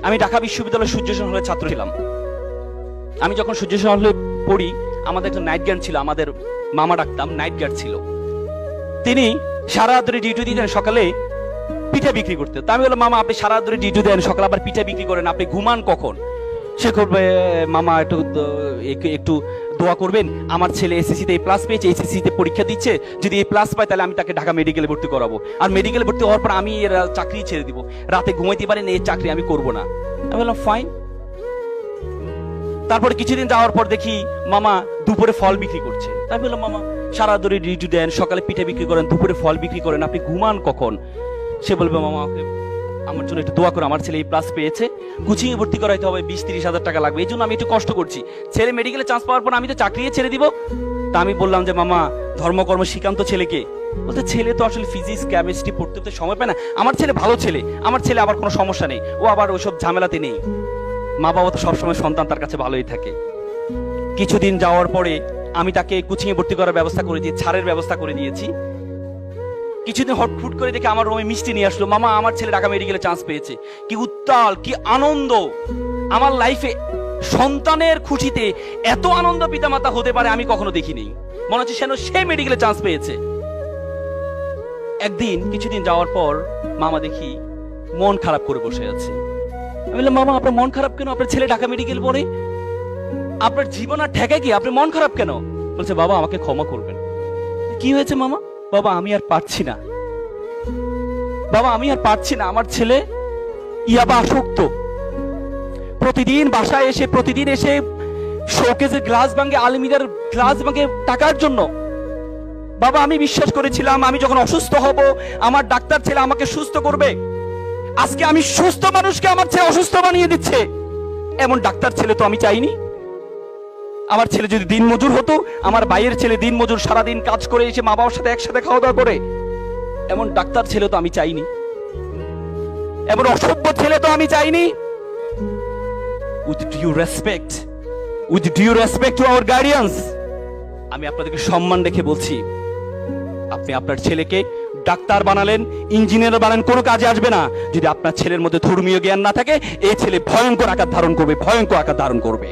আমি ঢাকা বিশ্ববিদ্যালয়ের সূর্যসেন হলের ছাত্র ছিলাম। আমি যখন সূর্যসেন হলে পড়ি, আমাদের একটা নাইট গার্ড ছিল, আমাদের মামা ডাকতাম, নাইট গার্ড ছিল। তিনি সারা রাত ধরে ডিউটি দিতেন, সকালে পিঠা বিক্রি করতে। তা আমি বললাম, মামা আপনি সারা রাত ধরে ডিউটি দেন, সকালে আবার পিঠা বিক্রি করেন, আপনি ঘুমান কখন? সে করবে, মামা একটু একটু দোয়া করবেন, আমার ছেলে এসএসসিতে এ প্লাস পেয়েছে, এসএসসিতে পরীক্ষা দিচ্ছে, যদি এ প্লাস পায় তাহলে আমি তাকে ঢাকা মেডিকেলে ভর্তি করাবো, আর মেডিকেলে ভর্তি হওয়ার পর আমি এর চাকরি ছেড়ে দিব, রাতে ঘুমাইতে পারেন, এই চাকরি আমি করবো না। আমি বললাম ফাইন। তারপরে কিছুদিন যাওয়ার পর দেখি মামা দুপুরে ফল বিক্রি করছে। তাই বললাম, মামা সারা ধরে ডিউটি দেন, সকালে পিঠা বিক্রি করেন, দুপুরে ফল বিক্রি করেন, আপনি ঘুমান কখন? সে বলবে, মামা আমাকে আমার জন্য একটু দোয়া করো, আমার ছেলে এই প্লাস পেয়েছে, কোচিং এ ভর্তি করাইতে হবে, 20-30 হাজার টাকা লাগবে, এই জন্য আমি একটু কষ্ট করছি, ছেলে মেডিকেলে চান্স পাওয়ার পর আমি তো চাকরি ছেড়ে দিব। তা আমি বললাম যে, মামা ধর্মকর্ম শিখান্ত ছেলেকে। বলতে, ছেলে তো আসলে ফিজিক্স কেমিস্ট্রি পড়তে সময় পায় না, আমার ছেলে ভালো ছেলে, আমার ছেলে আবার কোনো সমস্যা নেই, ও আবার ওইসব ঝামেলাতে নেই। মা বাবা তো সবসময় সন্তান তার কাছে ভালোই থাকে। কিছুদিন যাওয়ার পরে আমি তাকে কোচিং এ ভর্তি করার ব্যবস্থা করে দিয়ে ছাড়ের ব্যবস্থা করে দিয়েছি। কিছুদিন হটফুট করে দেখে আমার রুমে মিষ্টি নিয়ে আসলো, মামা আমার ছেলে ঢাকা মেডিকেলে চান্স পেয়েছে। কি উত্তাল, কি আনন্দ! আমার লাইফে সন্তানের খুশিতে এত আনন্দ পিতামাতা হতে পারে আমি কখনো দেখিনি। মনে হচ্ছে যেন সে মেডিকেলে চান্স পেয়েছে। একদিন কিছুদিন যাওয়ার পর মামা দেখি মন খারাপ করে বসে আছে। আমি বললাম, মামা আপনার মন খারাপ কেন? আপনার ছেলে ঢাকা মেডিকেল পড়ে, আপনার জীবন আর ঠেকায় কি, আপনি মন খারাপ কেন? বলছে, বাবা আমাকে ক্ষমা করবেন। কি হয়েছে মামা? বাবা আমি আর পারছি না, বাবা আমি আর পারছি না, আমার ছেলে ইয়াবা আসক্ত, প্রতিদিন বাসায় এসে শোকেজের গ্লাস ভাঙে, আলমিরার গ্লাস ভাঙে টাকার জন্য। বাবা আমি বিশ্বাস করেছিলাম আমি যখন অসুস্থ হব আমার ডাক্তার ছেলে আমাকে সুস্থ করবে, আজকে আমি সুস্থ মানুষকে আমার ছেলে অসুস্থ বানিয়ে দিচ্ছে। এমন ডাক্তার ছেলে তো আমি চাইনি। আমার ছেলে যদি দিন মজুর হতো, আমার ভাইয়ের ছেলে দিন মজুর, সারাদিন কাজ করে এসে মা বাবার সাথে একসাথে খাওয়া দাওয়া করে, এমন ডাক্তার ছেলে তো আমি চাইনি, এমন অসভ্য ছেলে তো আমি চাইনি। With due respect to our guardians, আমি আপনাদেরকে সম্মান রেখে বলছি, আপনি আপনার ছেলেকে ডাক্তার বানালেন, ইঞ্জিনিয়ার বানালেন, কোনো কাজে আসবে না যদি আপনার ছেলের মধ্যে ধর্মীয় জ্ঞান না থাকে। এই ছেলে ভয়ঙ্কর আকার ধারণ করবে, ভয়ঙ্কর আকার ধারণ করবে।